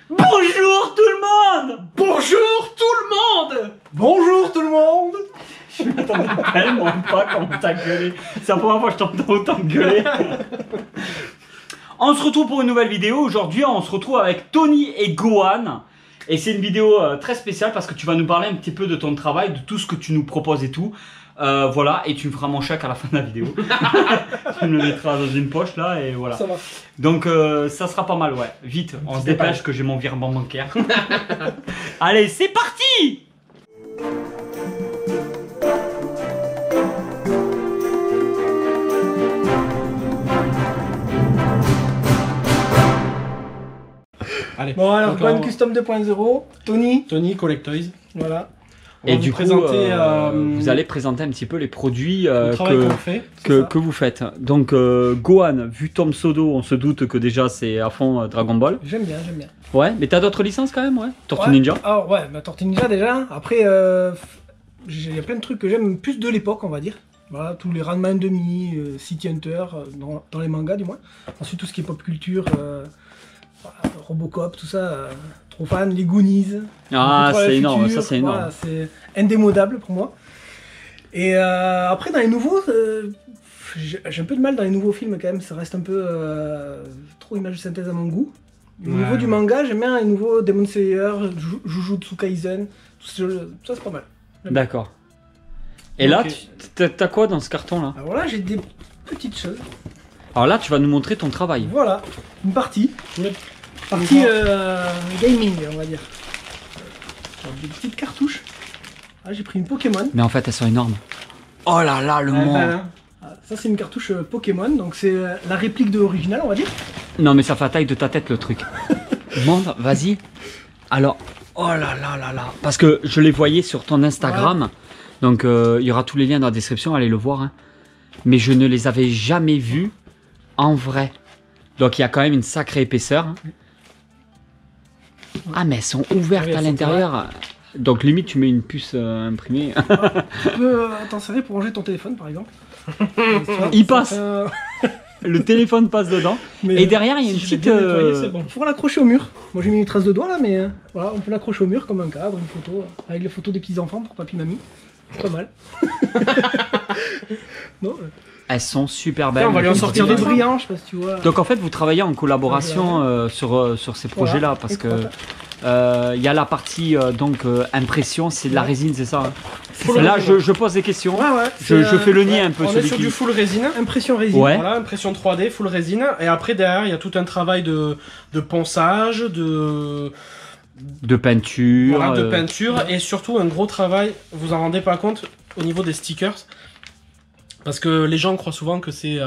Bonjour tout le monde. Bonjour tout le monde. Bonjour tout le monde. Je m'attendais tellement pas quand t'as gueulé. C'est la première fois que je t'entends autant gueuler. On se retrouve pour une nouvelle vidéo. Aujourd'hui, on se retrouve avec Tony et Gohan. Et c'est une vidéo très spéciale parce que tu vas nous parler un petit peu de ton travail, de tout ce que tu nous proposes et tout. Voilà, et tu me feras mon chèque à la fin de la vidéo. Tu me le mettras dans une poche là et voilà. Ça va. Donc ça sera pas mal, ouais. Vite, on se dépêche que j'ai mon virement bancaire. Allez, c'est parti! Allez. Bon alors, Donc, Gohan Custom 2.0, Tony, Collect Toys. voilà. On va Et vous du coup, présenter, vous allez présenter un petit peu les produits le travail qu'on fait. que vous faites. Donc Gohan, vu Tom Sodo, on se doute que déjà c'est à fond Dragon Ball. J'aime bien, j'aime bien. Ouais, mais t'as d'autres licences quand même, ouais. Tortue Ouais. Ninja. Alors ouais, bah, Tortue Ninja déjà. Après, il y a plein de trucs que j'aime plus de l'époque, on va dire. Voilà, tous les Ranma 1/2, City Hunter, dans les mangas du moins. Ensuite tout ce qui est pop culture, voilà, Robocop, tout ça, trop fan, les Goonies. Ah, Retour à la c'est énorme, future, ça c'est énorme. voilà, c'est indémodable pour moi. Et après dans les nouveaux, j'ai un peu de mal dans les nouveaux films quand même, ça reste un peu trop image de synthèse à mon goût. Au niveau du manga, j'aime bien les nouveaux Demon Slayer, Jujutsu Kaisen, tout ça c'est pas mal. D'accord. Et là, Ok. t'as quoi dans ce carton là? Alors là j'ai des petites choses. Alors là, tu vas nous montrer ton travail. Voilà, une partie. Ouais. Partie gaming on va dire. Alors, des petites cartouches. Ah, j'ai pris une Pokémon. Mais en fait, elles sont énormes. Oh là là, le monde. Ah, ça c'est une cartouche Pokémon, donc c'est la réplique de l'original on va dire. Non, mais ça fait la taille de ta tête le truc. Montre, vas-y. Alors, oh là là là là. Parce que je les voyais sur ton Instagram. Ouais. Donc, il y aura tous les liens dans la description, allez le voir. Hein. Mais je ne les avais jamais vus en vrai. Donc, il y a quand même une sacrée épaisseur. Hein. Ah, mais elles sont ouvertes Oui, à elles l'intérieur. Donc, limite, tu mets une puce imprimée. Tu peux t'en servir pour ranger ton téléphone par exemple. Il passe. Le téléphone passe dedans. Mais Et derrière, il y a une Si je l'ai petite. bien nettoyé, c'est bon. faut l'accrocher au mur. Moi j'ai mis une trace de doigt là, mais voilà, on peut l'accrocher au mur comme un cadre, une photo, avec les photos des petits enfants pour papy mamie. C'est pas mal. Non, Elles sont super belles. on va lui en sortir des des brillants, je sais pas si tu vois. Donc en fait, vous travaillez en collaboration sur ces projets-là parce que il y a la partie impression, c'est de la résine, c'est ça. Hein. Là, je pose des questions. Ouais, ouais. Je fais le nid un peu. On est celui sur qui- du full résine. Impression résine. Ouais. Voilà, impression 3D, full résine. Et après, derrière, il y a tout un travail de ponçage, de peinture. voilà, de peinture. Et surtout, un gros travail, vous en rendez pas compte, au niveau des stickers. Parce que les gens croient souvent que c'est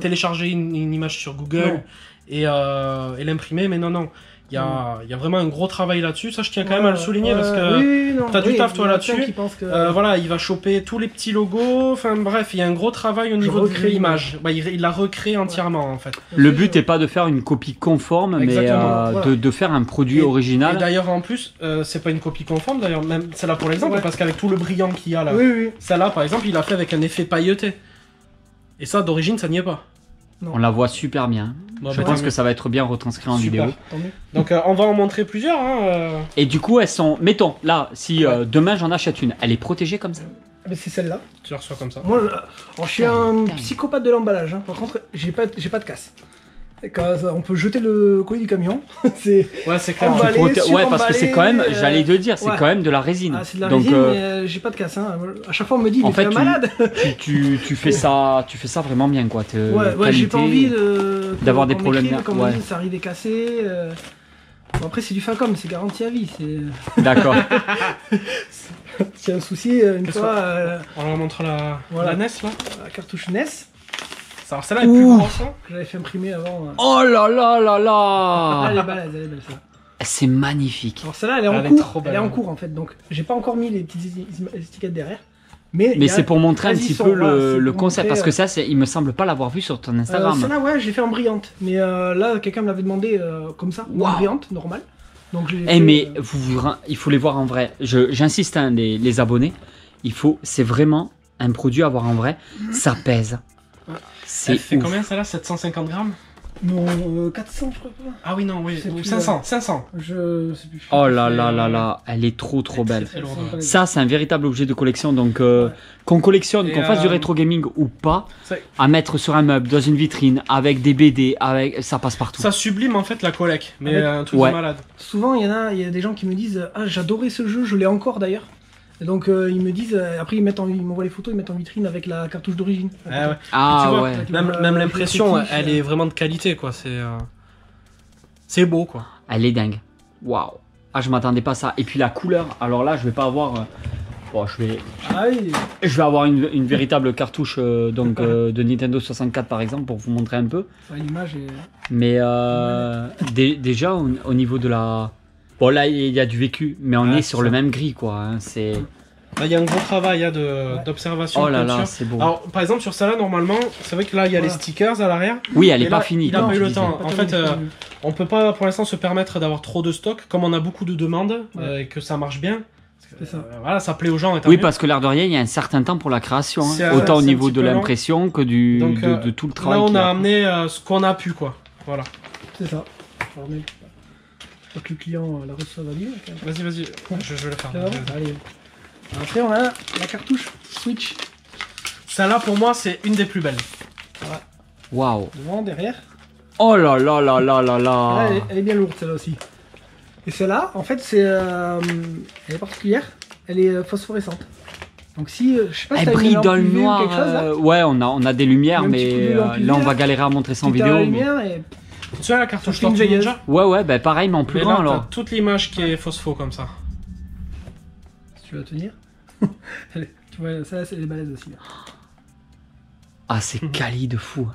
télécharger une image sur Google Non. et l'imprimer, mais non, non. Il y a vraiment un gros travail là-dessus. Ça, je tiens quand même à le souligner parce que oui, non, t'as du taf, toi, il y en a là-dessus. plein qui pensent que- voilà, il va choper tous les petits logos. Enfin bref, il y a un gros travail au niveau de recrée l'image. Bah, il la recrée entièrement en fait. Le but n'est pas de faire une copie conforme, Exactement, mais voilà. de faire un produit Et original. d'ailleurs, en plus, c'est pas une copie conforme. D'ailleurs, même celle-là pour l'exemple, Ouais. parce qu'avec tout le brillant qu'il y a là, Oui, oui. celle-là par exemple, il a fait avec un effet pailleté. Et ça, d'origine, ça n'y est pas. On la voit super bien. Bon, Je bah, pense tant que mieux. ça va être bien retranscrit en Super. vidéo. Tant mieux. Donc, on va en montrer plusieurs. Hein, Et du coup, elles sont. Mettons, là, si demain j'en achète une, elle est protégée comme ça. Ah, mais c'est celle-là. Tu la reçois comme ça. Moi, alors, je suis un Putain. psychopathe de l'emballage. Hein. Par contre, j'ai pas de casse. Et quand on peut jeter le colis du camion. C'est Ouais, c'est clair. Emballé, Ouais, parce que c'est quand même, suremballé, j'allais te dire, c'est ouais. quand même de la résine. ah, c'est de la Donc, résine, mais j'ai pas de casse. Hein. À chaque fois, on me dit, en mais fait, t'es un malade. tu fais ça vraiment bien, quoi. Ouais, j'ai pas envie d'avoir des qu'on problèmes m'écrive, là, qu'on me ouais. dise, ça arrive est cassé. Bon, après, c'est du Facom, c'est garanti à vie. D'accord. S'il y a un souci, une Qu'est-ce fois, On leur montre la, Voilà. la NES là. la cartouche NES Alors celle-là est plus Ouh. grosse. Hein. que j'avais fait imprimer avant. Oh là là là Ah, elle là. est balèze, elle est belle celle-là. C'est magnifique. Alors celle-là, elle est en Elle est cours. trop belle, Elle est en hein. cours en fait, donc j'ai pas encore mis les petites étiquettes derrière. Mais Mais c'est pour montrer un Vas-y, petit son, peu voilà, c'est le pour concept, montrer, parce que ça, il me semble pas l'avoir vu sur ton Instagram. celle-là, ouais, j'ai fait en brillante. Mais là, quelqu'un me l'avait demandé comme ça, en Waouh. brillante, normal. Donc j'ai Eh fait, mais il faut les voir en vrai. J'insiste, hein, les abonnés. C'est vraiment un produit à voir en vrai. Ça pèse. Ouais. C'est Elle fait ouf. combien celle-là? 750 grammes? Non, 400 je crois pas. Ah oui, non, oui, C'est ou plus, 500, 500. Je sais plus. Oh là là là là, elle est trop belle. Très lourde. Ça, c'est un véritable objet de collection. Donc, qu'on collectionne, Et, qu'on fasse du rétro gaming ou pas, C'est- à mettre sur un meuble, dans une vitrine, avec des BD, ça passe partout. Ça sublime en fait la collecte, mais Avec- un truc Ouais. de malade. Souvent, il y a des gens qui me disent ah j'adorais ce jeu, je l'ai encore d'ailleurs. Et donc ils me disent après ils m'envoient les photos, ils mettent en vitrine avec la cartouche d'origine. Ah ouais. Ah tu vois, ouais. Avec Même, le- même le l'impression, fétiche, elle est vraiment de qualité quoi. C'est beau quoi. Elle est dingue. Waouh. Ah, je m'attendais pas à ça. Et puis la couleur, alors là, je vais pas avoir. Bon, Ah oui. je vais avoir une véritable cartouche de Nintendo 64 par exemple pour vous montrer un peu. Ouais, l'image est. Mais déjà au niveau de la. Bon, là, il y a du vécu, mais on Ouais, est c'est sur ça. le même gris quoi. Hein, c'est. Là, il y a un gros travail hein, d'observation. Oh là de là, peinture. c'est beau. Alors, par exemple, sur celle-là, normalement, c'est vrai que là, il y a Voilà. les stickers à l'arrière. Oui, elle Et est là, pas finie. il a comme pas eu tu le disais. temps. En fait, on peut pas pour l'instant se permettre d'avoir trop de stock, comme on a beaucoup de demandes et que ça marche bien. C'est ça. Voilà, ça plaît aux gens. et tant Oui, mieux. parce que l'air de rien, il y a un certain temps pour la création. Hein. C'est- Autant au c'est un niveau petit de peu lent. l'impression que Donc, de tout le travail. Là, on qu'il y a a. amené ce qu'on a pu, quoi. Voilà. C'est ça. Alors, mais, faut que le client la reçoive à lui. quand même. Vas-y. Je vais le faire. Ça va Allez. Après on a la cartouche Switch Celle-là, pour moi, c'est une des plus belles. Waouh. devant, derrière. Oh là là là là là Ah, là. elle est bien lourde celle-là aussi. Et celle-là, en fait, elle est particulière. Elle est phosphorescente. Donc si, je sais pas si Elle t'as une brille lampe dans le UV ou noir. quelque chose, là. Ouais, on a des lumières, Il y a un petit coup mais de lampe UV, là on là. va galérer à montrer ça en Tu t'as vidéo. la mais- lumière et Tu as la cartouche Ça fait une Tortue veilleuse. Ninja. Ouais, bah pareil, mais en plus Mais grand là, t'as alors. toute l'image qui est phospho comme ça. si tu veux tenir. Tu vois, ça c'est des balaises aussi. Là. Ah, c'est quali de fou.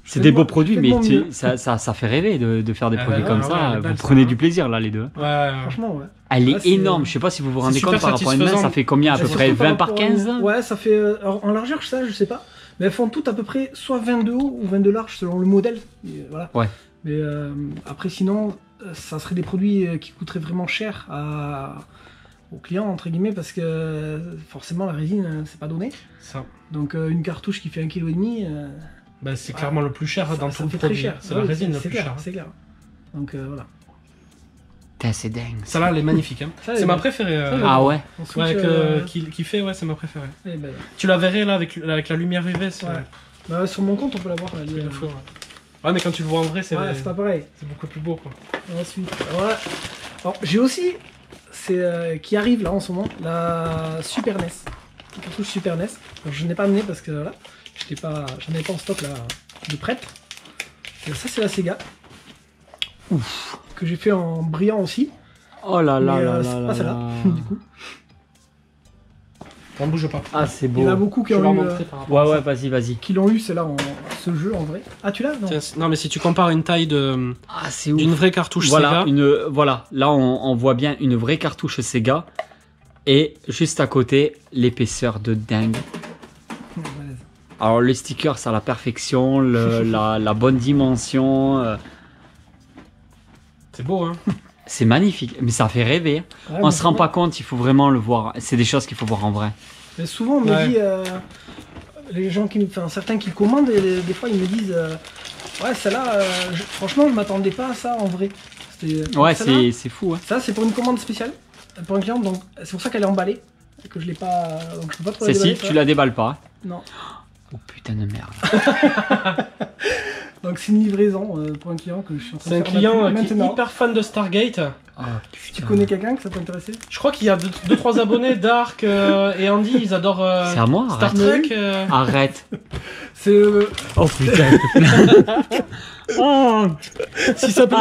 C'est fais des de beaux mon- produits, je fais mais de mon mieux. ça fait rêver de faire des Ah produits bah comme ouais, ça. elle est Vous belle, prenez ça. du plaisir là, les deux. Ouais. Franchement, ouais. Elle Ah, est c'est- énorme. Je sais pas si vous vous rendez super compte par rapport à une main, satisfaisant. ça fait combien à peu Surtout près par 20 par rapport à 15 Ouais, ça fait. En largeur, ça, je sais pas. Mais elles font toutes à peu près soit 20 de haut ou 20 de large selon le modèle. Et voilà. Ouais. Mais après, sinon, ça serait des produits qui coûteraient vraiment cher aux clients, entre guillemets, parce que forcément, la résine, c'est pas donné. Ça. Donc, une cartouche qui fait 1,5 kg. Bah, c'est clairement le plus cher dans ça tout le fait très produit. cher. C'est Ouais, la résine le c'est plus clair, cher. c'est clair. Donc, voilà. Putain, c'est dingue. Celle-là, elle est magnifique. Hein. Ça, C'est elle ma est- préférée. ça, elle est- Ah ouais. On switch, Ouais, qui fait, ouais, c'est ma préférée. elle est belle. Tu la verrais là avec la lumière UV, c'est Ouais. Bah, sur mon compte, on peut la voir. Elle est- il faut, ouais. Ouais, mais quand tu le vois en vrai, c'est Ouais, c'est pas pareil. beaucoup plus beau quoi. Ensuite, voilà. Alors, j'ai aussi, qui arrive là en ce moment, la Super NES. La cartouche Super NES. Donc, je n'ai pas amené parce que voilà, j'en avais pas en stock là de prête. Et ça, c'est la Sega. Ouf. Que j'ai fait en brillant aussi. Oh là là Mais, là c'est là pas là celle-là, là. du coup. On bouge pas. Ah, c'est Il beau. y en a beaucoup qui Je vais leur ont eu, montrer par rapport Ouais, à ouais, ça. vas-y. qui l'ont eu, celle-là, ce jeu en vrai. Ah, tu l'as? Non. Tiens, non, mais si tu compares une taille Ah, c'est ouf. d'une vraie cartouche Voilà, Sega, voilà, là on voit bien une vraie cartouche Sega et juste à côté l'épaisseur de dingue. Balèze. Alors les stickers à la perfection, la bonne dimension, c'est beau, hein. c'est magnifique, mais ça fait rêver. Ouais, On mais se rend souvent- pas compte, il faut vraiment le voir. C'est des choses qu'il faut voir en vrai. Mais souvent, on me Ouais. dit, les gens certains qui commandent, et des fois ils me disent, ouais, celle-là, franchement, je m'attendais pas à ça en vrai. Ouais, celle-là, c'est fou. Hein. ça, c'est pour une commande spéciale, pour un client, donc c'est pour ça qu'elle est emballée, et que je l'ai pas, donc je peux pas trop la Celle-ci, déballer, tu ça. la déballes pas. Non. Oh putain de merde. Donc c'est une livraison pour un client que je suis en train C'est un de faire client qui est maintenant. hyper fan de Stargate. Oh, Si tu connais quelqu'un que ça peut intéresser? Je crois qu'il y a 2-3 abonnés, Dark et Andy, ils adorent C'est à moi, Star arrête. Trek. Arrête. C'est Oh putain. Oh, si ça peut,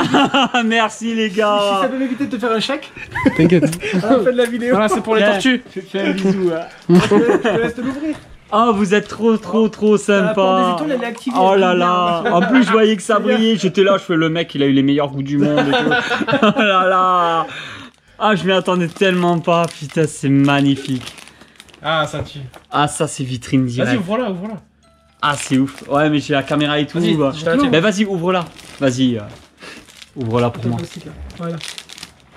merci les si gars. ça peut m'éviter de te faire un chèque T'inquiète. à la fin de la vidéo. Voilà, c'est pour les Tiens. tortues. Fais un bisou. Hein. Je te laisse te l'ouvrir. Oh, vous êtes trop La porte des sympa. étoiles, elle est activée. Oh elle là brille là. bien. En plus, je voyais que ça C'est bien. brillait. J'étais là, je fais le mec, il a eu les meilleurs goûts du monde et tout. Oh là là. Ah, je m'y attendais tellement pas. Putain, c'est magnifique. Ah, ça tue. Ah, ça, c'est vitrine Vas-y, directe. ouvre-la, ouvre-la. Ah, c'est ouf. Ouais, mais j'ai la caméra et tout. Vas-y, bah. je te la tiens. Ben, vas-y, ouvre-la. Vas-y. Ouvre-la pour moi. Plastique, là. Voilà.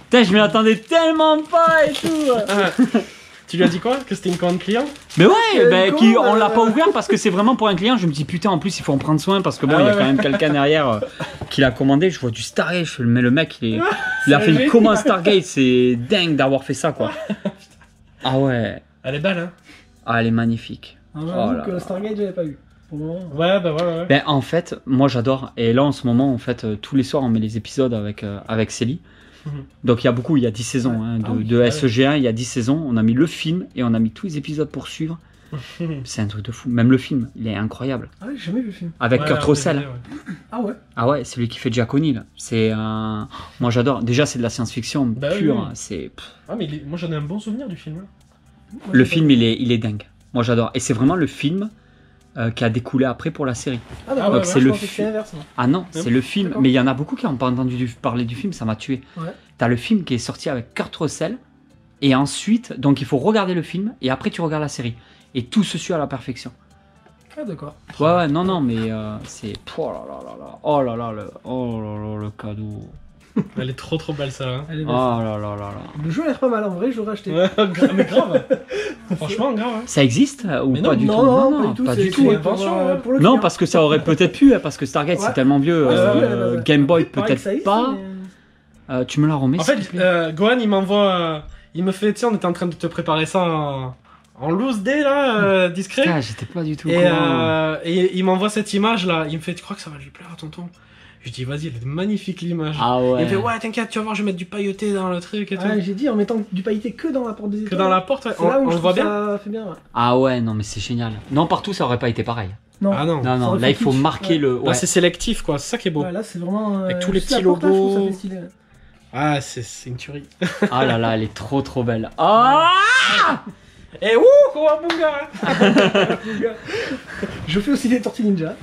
Putain, je m'y attendais tellement pas et tout. Tu lui as dit quoi? Que c'était une commande client? Mais ouais, ben, comment, on l'a pas ouvert parce que c'est vraiment pour un client. Je me dis putain, en plus il faut en prendre soin parce que bon, il y a quand même quelqu'un derrière qui l'a commandé. Je vois du Stargate, je fais, mais le mec il a fait une commande Stargate, c'est dingue d'avoir fait ça quoi. Ah ouais. Elle est belle, hein? Ah, elle est magnifique. Ah, Oh j'avoue là que là. Stargate, j'avais pas eu. Pour le moment. Ouais, bah ouais. Ben en fait, moi j'adore. Et là en ce moment, en fait, tous les soirs on met les épisodes avec Célie. Donc il y a beaucoup, il y a 10 saisons hein, Ah oui, de SG1, il y a 10 saisons. On a mis le film et on a mis tous les épisodes pour suivre. Ouais. C'est un truc de fou. Même le film, il est incroyable. Ah ouais, j'ai jamais vu le film. Avec Ouais, Kurt en Russell. DVD, ouais. Ah ouais. Ah ouais, c'est lui qui fait Jack O'Neill. C'est un... Moi j'adore. Déjà c'est de la science-fiction Bah pure. oui, oui. C'est... Ah, mais moi j'en ai un bon souvenir du film. Hein. Moi, Le j'ai film pas- il est dingue. Moi j'adore. Et c'est vraiment le film qui a découlé après pour la série. Ah d'accord, ouais, ouais, c'est je le pensais que c'était l'inverse, moi. Ah non, c'est le film. D'accord. Mais il y en a beaucoup qui n'ont pas entendu parler du film, ça m'a tué. Ouais. T'as le film qui est sorti avec Kurt Russell. Et ensuite, donc il faut regarder le film et après tu regardes la série. Et tout se suit à la perfection. Ah d'accord. Ouais, non, mais c'est... Oh là là là là. Oh là là, le cadeau. Elle est trop belle ça. Hein. Elle est Oh belle. là là là là. Le jeu a l'air pas mal, en vrai, je l'aurais acheté. Ouais, mais grave. Franchement, grave. Hein. Ça existe ou Mais pas du tout? Non, pas du tout. c'est c'est pour, invention, ouais. pour le Non, client. parce que ça aurait peut-être pu, hein, parce que Stargate c'est Ouais. tellement vieux. Ouais. Game Boy Pareil que ça peut-être existe, pas. mais- Tu me la remets En s'il fait, te plaît Gohan il m'envoie. Il me fait, tu sais, on était en train de te préparer ça en loose day là, discret. Putain, j'étais pas du tout au Et, courant. et il m'envoie cette image là. Il me fait, tu crois que ça va lui plaire à tonton? Je dis, vas-y, elle est magnifique l'image. Ah ouais. Il me fait, ouais, t'inquiète, tu vas voir, je vais mettre du pailleté dans le truc et tout. Ouais, j'ai dit en mettant du pailleté que dans la porte des Que étoiles. dans la porte, ouais. C'est là où on je le voit trouve bien. ça fait bien. Ouais. Ah ouais, non mais c'est génial. Non, partout ça aurait pas été pareil. Non. Ah non. Non, Ça aurait là fait il faut kitsch. marquer Ouais. le... Là, Ouais. c'est sélectif quoi, c'est ça qui est beau. Ouais, là c'est vraiment. Avec tous les juste la petits porte, là, je trouve logos. ça fait stylé. Ah, c'est une tuerie. Ah là là, elle est trop belle. Ah Et ouh, Kawabunga. Je fais aussi des Tortues Ninja.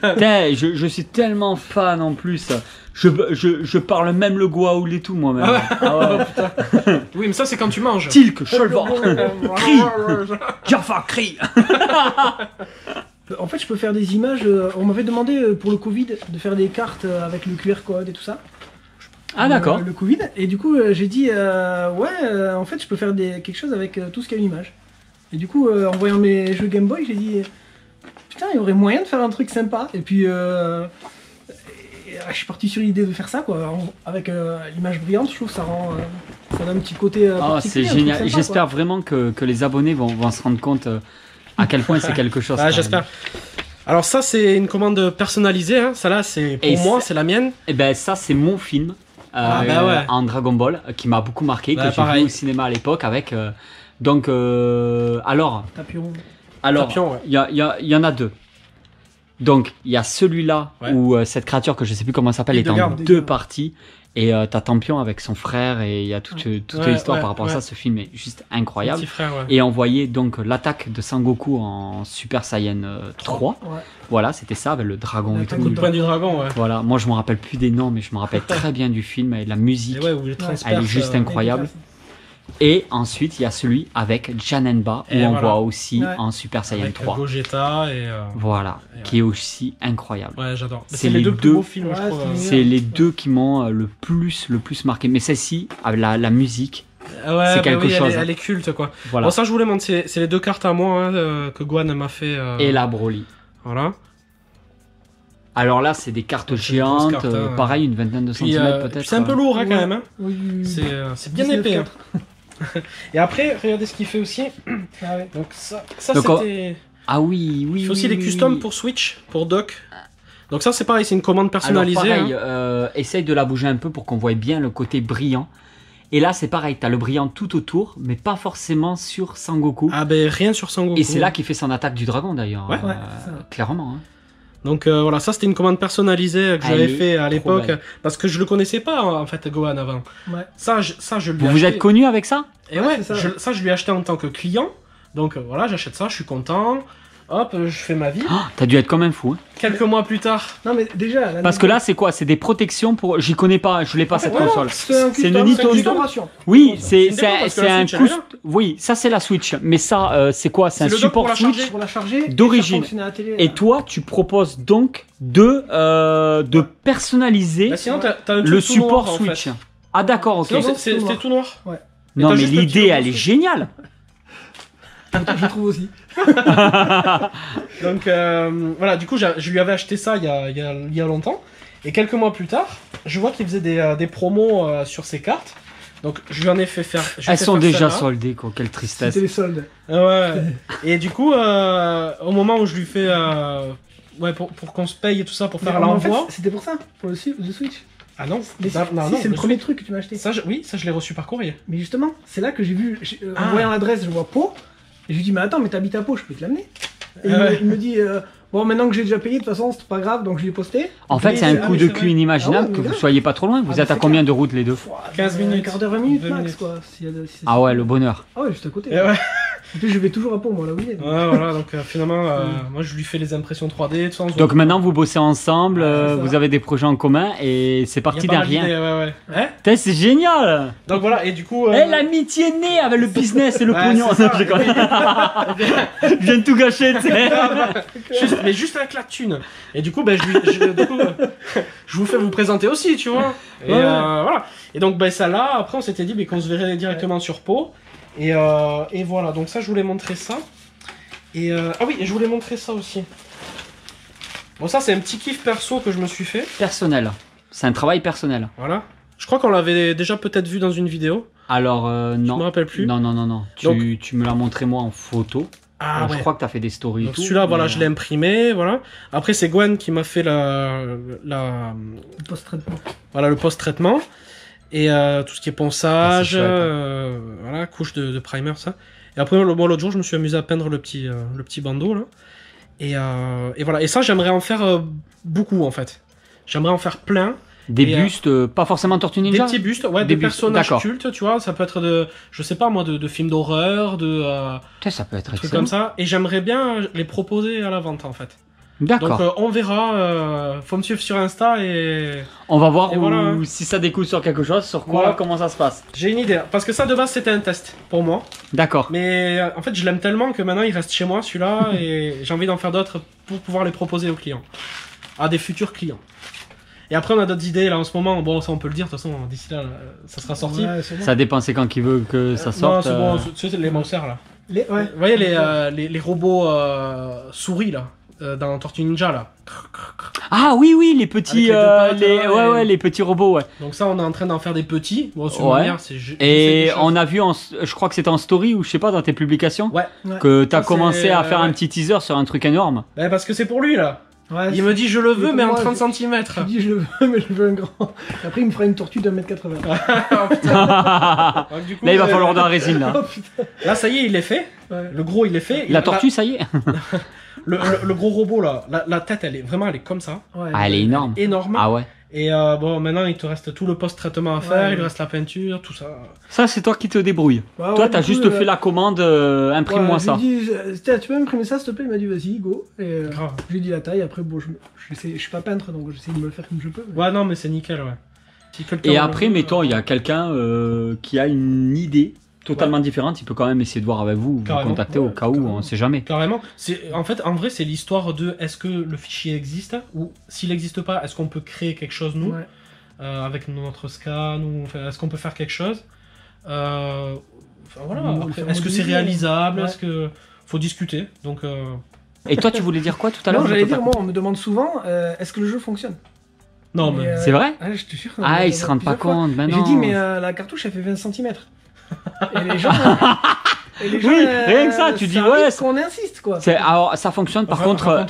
Putain, je suis tellement fan en plus. Je parle même le Goa'uld et tout moi-même. Ah ouais. Oui, mais ça, c'est quand tu manges. Tilk, Shulvar, Crie. Jaffa, crie. En fait, je peux faire des images. On m'avait demandé pour le Covid de faire des cartes avec le QR code et tout ça. Ah d'accord. Le Covid. Et du coup, j'ai dit en fait, je peux faire quelque chose avec tout ce qui a une image. Et du coup, en voyant mes jeux Game Boy, j'ai dit putain, il y aurait moyen de faire un truc sympa. Et puis, je suis parti sur l'idée de faire ça, quoi. Avec l'image brillante, je trouve que ça rend. Ça donne un petit côté. Ah, c'est particulier, un truc génial. sympa, J'espère vraiment que les abonnés vont se rendre compte à quel point c'est quelque chose. Ah, j'espère. Alors ça, c'est une commande personnalisée. Hein. Ça là, c'est Et pour moi, c'est- c'est la mienne. Et ben ça c'est mon film Ah, bah ouais. en Dragon Ball qui m'a beaucoup marqué, Bah, que j'ai pareil. vu au cinéma à l'époque avec donc alors Tapion. Tapion, ouais. il y en a deux. Donc il y a celui-là Ouais. où cette créature que je sais plus comment elle s'appelle est en Hildegarde. deux parties et t'as Tampion avec son frère et il y a toute Ouais, l'histoire ouais, par rapport à ouais. ça. Ce film est juste Mon incroyable. petit frère, ouais. Et on voyait donc l'attaque de Sangoku en Super Saiyan 3. Ouais. Voilà, c'était ça avec le dragon et L'attaque tout. Coup de poing du dragon, ouais. Voilà, moi je me rappelle plus des noms, mais je me rappelle très bien du film et de la musique. Et ouais, où il transperce. Elle est juste incroyable. Et ensuite, il y a celui avec Janemba, où Et on voilà. voit aussi Ouais. en Super Saiyan Avec 3. Gogeta et. Voilà, Et qui est aussi incroyable. Ouais, j'adore. C'est C'est les les deux plus deux- beaux films, je Ouais, trouve. c'est C'est les deux qui m'ont le plus marqué. Mais celle-ci, avec la musique, Ah ouais, c'est bah quelque oui, chose, Elle hein. est, elle est culte, quoi. voilà. Bon, ça, je vous les montre. C'est les deux cartes à moi hein, que Gohan m'a fait. Et la Broly. Voilà. Alors là, c'est des cartes C'est des géantes, grosses cartes, hein. pareil, une vingtaine de Puis, centimètres puis peut-être. c'est un peu lourd, hein, quand même. Hein. Oui, C'est bien 19, épais. Hein. 4. Et après, regardez ce qu'il fait aussi. Ah ouais. Donc, ça Donc, c'était. Ah oui, oui. Il fait aussi oui, les oui, customs oui. pour Switch, pour Doc. Donc, ça, c'est pareil, c'est une commande Alors personnalisée. pareil, hein. essaye de la bouger un peu pour qu'on voie bien le côté brillant. Et là, c'est pareil, t'as le brillant tout autour, mais pas forcément sur Sangoku. Ah, ben rien sur Sangoku. Et c'est là qu'il fait son attaque du dragon d'ailleurs. Ouais. Ouais, c'est ça. Clairement. Hein. Donc voilà, ça c'était une commande personnalisée que Elle j'avais est fait à trop l'époque belle. parce que je le connaissais pas en fait Gohan avant. Ouais. Ça je lui ai Vous vous acheté. êtes connu avec ça? Et Ouais, ouais, c'est ça, je, ouais. ça je lui ai acheté en tant que client. Donc voilà, j'achète ça, je suis content. Hop, je fais ma vie. Oh, t'as dû être quand même fou. Hein. Quelques mois plus tard, Non, mais déjà. Parce que là, c'est quoi? C'est des protections pour. J'y connais pas, je l'ai pas cette Ouais, non, console. c'est un C'est une custom, Nintendo. c'est une collaboration. Oui, c'est une démo, parce que c'est la un Switch, elle est coup. là. Oui, ça c'est la Switch. Mais ça, c'est quoi? C'est un C'est le dock pour support la Switch. charger. Pour la charger. D'origine. Et ça fonctionne à la télé. Et toi, tu proposes donc de personnaliser bah, sinon t'as un truc le tout support noir, en Switch. fait. Ah d'accord, ok. Sinon c'est- c'était tout noir. Non, t'as mais juste le petit l'idée, logo elle est Switch. géniale. Je trouve aussi. Donc voilà, du coup, je lui avais acheté ça il y a longtemps. Et quelques mois plus tard, je vois qu'il faisait des promos sur ses cartes. Donc je lui en ai fait faire. Elles sont déjà soldées, quoi. Quelle tristesse. C'était les soldes. Ouais. Et du coup, au moment où je lui fais. Pour qu'on se paye et tout ça, pour faire l'envoi. En fait, c'était pour ça, pour le Switch. Ah non, non, c'est le premier truc que tu m'as acheté. Ça, oui, ça je l'ai reçu par courrier. Mais justement, c'est là que j'ai vu, en voyant l'adresse, je vois Pau, et je lui dis, mais attends, mais t'habites à Pau, je peux te l'amener. Et il me dit, bon, maintenant que j'ai déjà payé, de toute façon, c'est pas grave, donc je l'ai posté. En fait, c'est un coup de cul inimaginable que vous soyez pas trop loin. Vous êtes à combien de route les deux? 15 minutes. Un quart d'heure, 20 minutes max, quoi. Ah ouais, le bonheur. Ah ouais, juste à côté. En plus, je vais toujours à Pau, moi, là où il est. Ouais, voilà, donc finalement, moi je lui fais les impressions 3D, tout ça. Donc maintenant, vous bossez ensemble, vous avez des projets en commun et c'est parti d'un rien. Ouais. C'est génial! Donc voilà, et du coup. L'amitié est née avec le business et le pognon. Je viens de tout gâcher, tu sais. Juste avec la thune. Et du coup, je vous fais vous présenter aussi, tu vois. Et voilà. Et donc, ça là, après, on s'était dit qu'on se verrait directement sur Pau. Et voilà, donc ça je voulais montrer ça. Et ah oui, et je voulais montrer ça aussi. Bon, ça c'est un petit kiff perso que je me suis fait. Personnel. C'est un travail personnel. Voilà. Je crois qu'on l'avait déjà peut-être vu dans une vidéo. Alors non. Je me rappelle plus. Non. Donc... Tu me l'as montré moi en photo. Ah ouais. Je crois que tu as fait des stories. Donc celui-là, voilà, je l'ai imprimé, voilà. Après c'est Gwen qui m'a fait le post-traitement. Voilà, le post-traitement. Et tout ce qui est ponçage, voilà, couche de primer, ça. Et après, l'autre jour, je me suis amusé à peindre le petit bandeau, là. Et voilà. Et ça, j'aimerais en faire beaucoup, en fait. J'aimerais en faire plein. Des bustes, pas forcément Tortue Ninja? Des petits bustes, ouais, des personnages cultes, tu vois. Ça peut être je sais pas moi, de films d'horreur, ça peut être trucs comme ça. Et j'aimerais bien les proposer à la vente, en fait. D'accord. Donc on verra, faut me suivre sur Insta et... On va voir si ça découle sur quelque chose, sur quoi, comment ça se passe. J'ai une idée, parce que ça de base c'était un test pour moi. D'accord. Mais en fait je l'aime tellement que maintenant il reste chez moi celui-là et j'ai envie d'en faire d'autres pour pouvoir les proposer aux clients. À des futurs clients. Et après on a d'autres idées là en ce moment, bon ça on peut le dire, de toute façon d'ici là ça sera sorti. Ouais, bon. Ça dépend, c'est quand qu'il veut que ça sorte. Non c'est bon, tu sais les moussers là. Vous voyez les robots souris là dans Tortue Ninja là. Ah oui, les petits les petits robots, ouais. Donc ça on est en train d'en faire des petits. Bon, sur manière, et on a vu je crois que c'était en story ou je sais pas dans tes publications que t'as commencé à faire un petit teaser sur un truc énorme. Parce que c'est pour lui là. Il me dit je le veux mais en 30 cm. Je dis je le veux mais je veux un grand. Après il me fera une tortue d'1m80. Là il va falloir de la résine là. Là ça y est il est fait. Le gros il est fait. La tortue ça y est. Le gros robot là, la tête elle est comme ça. Elle est énorme. Énorme. Ah ouais. Et bon maintenant il te reste tout le post-traitement à faire, il reste la peinture, tout ça. Ça c'est toi qui te débrouilles. Toi t'as juste fait la commande, imprime-moi ça. Je lui ai dit, tu peux m'imprimer ça s'il te plaît? Il m'a dit vas-y go. Et je lui ai dit la taille, après bon je suis pas peintre donc j'essaie de me le faire comme je peux. Ouais non mais c'est nickel ouais. Et après mettons il y a quelqu'un qui a une idée totalement différente, il peut quand même essayer de voir avec vous, vous contacter au cas où, on sait jamais. Carrément. En vrai, c'est l'histoire de est-ce que le fichier existe ou s'il n'existe pas, est-ce qu'on peut créer quelque chose nous avec notre scan ou est-ce qu'on peut faire quelque chose voilà. Est-ce que c'est réalisable? Est-ce que faut discuter? Donc. Et toi, tu voulais dire quoi tout à l'heure? Non, j'allais dire moi, on me demande souvent est-ce que le jeu fonctionne? Non mais c'est vrai? Je te jure. Ils se rendent pas compte. J'ai dit mais la cartouche elle fait 20 cm. Et les gens, rien que ça, tu dis qu'on insiste quoi. Alors ça fonctionne par contre.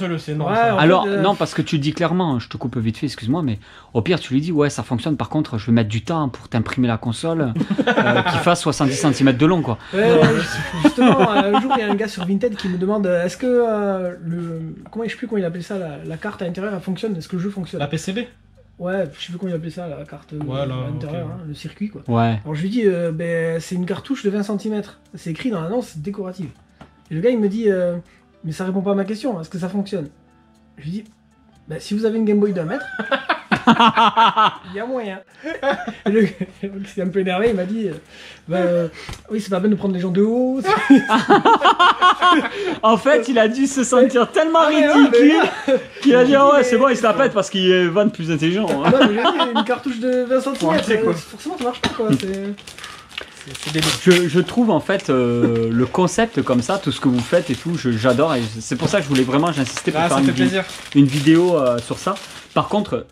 Alors non parce que tu dis clairement, je te coupe vite fait, excuse-moi, mais au pire tu lui dis ça fonctionne. Par contre, je vais mettre du temps pour t'imprimer la console qui fasse 70 cm de long quoi. Justement, un jour il y a un gars sur Vinted qui me demande est-ce que je sais plus comment il appelait ça, la carte à l'intérieur elle fonctionne, est-ce que le jeu fonctionne? La PCB. Ouais, je sais plus comment il appelait ça, la carte à l'intérieur, le circuit quoi. Ouais. Alors je lui dis, c'est une cartouche de 20 cm, c'est écrit dans l'annonce décorative. Et le gars il me dit, mais ça répond pas à ma question, est-ce que ça fonctionne? Je lui dis, si vous avez une Game Boy d'1 mètre, il y a moyen. Et le gars s'est un peu énervé, il m'a dit, oui c'est pas bien de prendre les gens de haut. En fait, il a dû se sentir tellement ridicule qu'il a dit c'est bon, il se la pète parce qu'il est van plus intelligent. Non, mais j'ai dit, une cartouche de 20 cm, forcément ça marche pas quoi. c'est débile. Je trouve en fait le concept comme ça, tout ce que vous faites et tout, j'adore et c'est pour ça que je voulais vraiment j'insister pour faire ça fait plaisir. une vidéo sur ça. Par contre,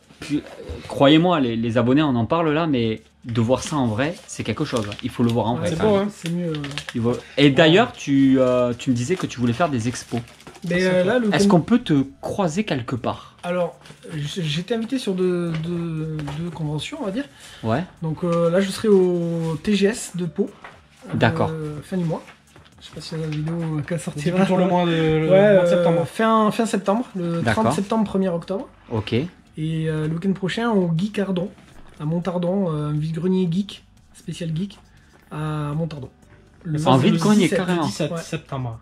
croyez-moi, les abonnés on en parle là, mais de voir ça en vrai, c'est quelque chose. Il faut le voir en vrai. C'est beau, hein. C'est mieux. Et d'ailleurs, tu me disais que tu voulais faire des expos. Mais là, Est-ce qu'on peut te croiser quelque part? Alors, j'étais invité sur deux conventions, on va dire. Ouais. Donc là, je serai au TGS de Pau. D'accord. Fin du mois. Je sais pas si la vidéo qu'elle C'est sortira. plutôt le mois Ouais, mois de septembre. Fin septembre, le 30 D'accord. septembre, 1er octobre. Ok. Et le week-end prochain au Geek Ardon, à Montardon, un vide-grenier geek, spécial geek, à Montardon. En vide-grenier, carrément. 17 Ouais. septembre.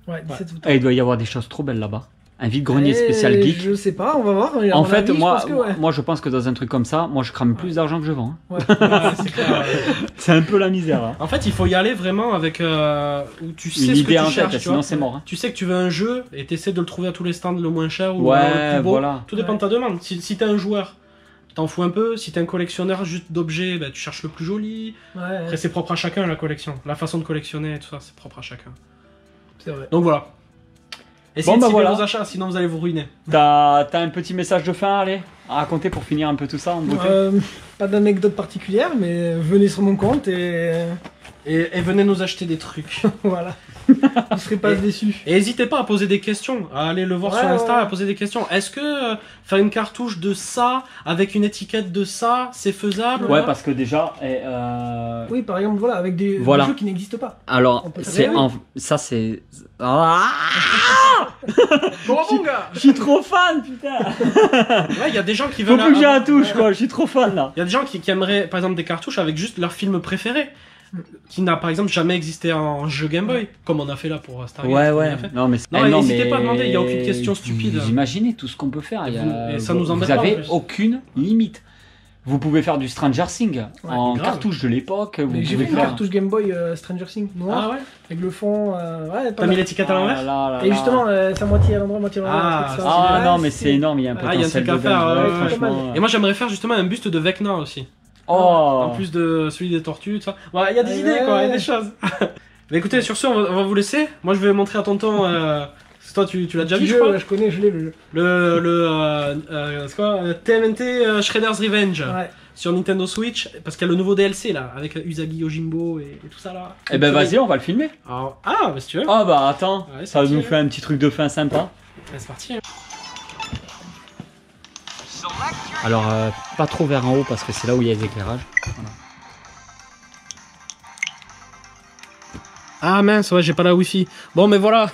Ouais, 17 septembre. Et il doit y avoir des choses trop belles là-bas. Un vide-grenier spécial Et geek. Je sais pas, on va voir. À En mon fait, avis, moi, je pense que ouais. moi, je pense que dans un truc comme ça, moi, je crame plus d'argent que je vends. Hein. Ouais. Ouais, c'est clair. C'est un peu la misère. Hein. En fait, il faut y aller vraiment avec où tu sais Une ce que idée tu en cherches, tête, tu sinon vois. c'est mort. Hein. Tu sais que tu veux un jeu et tu essaies de le trouver à tous les stands le moins cher ou le Ouais, plus beau. voilà. Tout dépend de ta demande. Si t'es un joueur, t'en fous un peu. Si t'es un collectionneur juste d'objets, bah, tu cherches le plus joli. Ouais, Après, c'est propre à chacun la collection. La façon de collectionner et tout ça, c'est propre à chacun. c'est vrai. Donc voilà. Essayez Bon, de bah cibler voilà. vos achats, sinon vous allez vous ruiner. T'as un petit message de fin, allez, à raconter pour finir un peu tout ça en beauté. Pas d'anecdote particulière, mais venez sur mon compte et Et venez nous acheter des trucs. voilà. Vous serez pas déçus. Et n'hésitez pas à poser des questions, à aller le voir Ouais, sur Insta, ouais. à poser des questions. Est-ce que faire une cartouche de ça, avec une étiquette de ça, c'est faisable? Ouais, parce que déjà, Oui, par exemple, voilà, avec des Voilà. jeux qui n'existent pas. alors, On peut c'est rêver. ça c'est. Ah Bon, bon gars. Je suis trop fan, putain. Ouais, il y a des gens qui Faut veulent... plus que j'ai un touche, quoi. Je suis trop fan là. Il y a des gens qui aimeraient, par exemple, des cartouches avec juste leur film préféré, qui n'a, par exemple, jamais existé en jeu Game Boy, comme on a fait là pour Stargate. Ouais, on ouais. a fait. Non, mais Non, n'hésitez pas à demander, il y a aucune question stupide. Vous imaginez tout ce qu'on peut faire. Et ça nous embête vous pas, en avez plus. aucune limite. Vous pouvez faire du Stranger Things en grave. cartouche de l'époque. Vous Mais j'ai pouvez vu une faire. cartouche Game Boy Stranger Things noir, Ah ouais. avec le fond. Ouais, pas T'as mis mal. l'étiquette à l'envers? Ah là là Et là. justement, c'est à moitié à l'endroit, moitié à l'envers. Ah, un truc, ça, Ah ouais, non, mais c'est énorme. Il y a un Ah, il y a un potentiel truc à de faire, dingue. ouais, Ouais, ouais, franchement. Et moi, j'aimerais faire justement un buste de Vecna aussi. Oh. En plus de celui des tortues, tout ça. Ouais, il y a des Ouais, idées, quoi, il y a ouais. des choses. Mais écoutez, sur ce, on va vous laisser. Moi, je vais montrer à tonton. Parce que toi, tu l'as déjà vu, Petit je jeu, crois. ouais, je connais, je l'ai le jeu. C'est quoi TMNT Shredder's Revenge Ouais. sur Nintendo Switch. Parce qu'il y a le nouveau DLC là, avec Usagi Yojimbo et tout ça là. Eh ben vas-y, on va le filmer. Alors, bah si tu veux. Ah bah attends, Ouais, ça va c'est nous parti. faire un petit truc de fin sympa. Ouais, c'est parti. Alors pas trop vers en haut parce que c'est là où il y a les éclairages. Voilà. Ah mince, ouais, j'ai pas la wifi. Bon, mais voilà.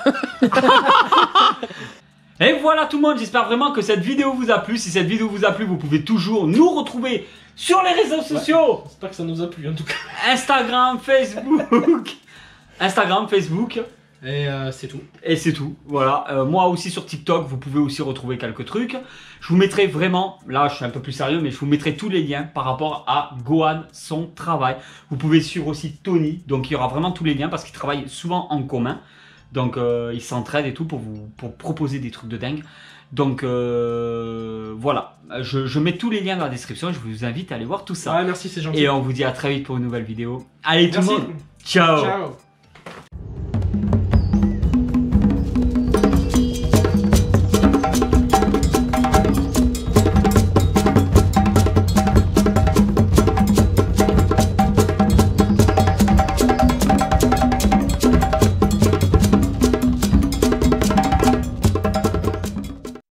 Et voilà tout le monde, j'espère vraiment que cette vidéo vous a plu. Si cette vidéo vous a plu, vous pouvez toujours nous retrouver sur les réseaux sociaux. J'espère que ça nous a plu en tout cas. Instagram, Facebook. Instagram, Facebook. Et c'est tout. Et c'est tout, voilà. Moi aussi sur TikTok, vous pouvez aussi retrouver quelques trucs. Je vous mettrai vraiment, là je suis un peu plus sérieux, mais je vous mettrai tous les liens par rapport à Gohan, son travail. Vous pouvez suivre aussi Tony, donc il y aura vraiment tous les liens parce qu'ils travaillent souvent en commun. Donc ils s'entraident et tout pour proposer des trucs de dingue. Donc voilà, je mets tous les liens dans la description, je vous invite à aller voir tout ça. Ouais, merci, c'est gentil. Et on vous dit à très vite pour une nouvelle vidéo. Allez tout Merci. le monde, ciao. Ciao.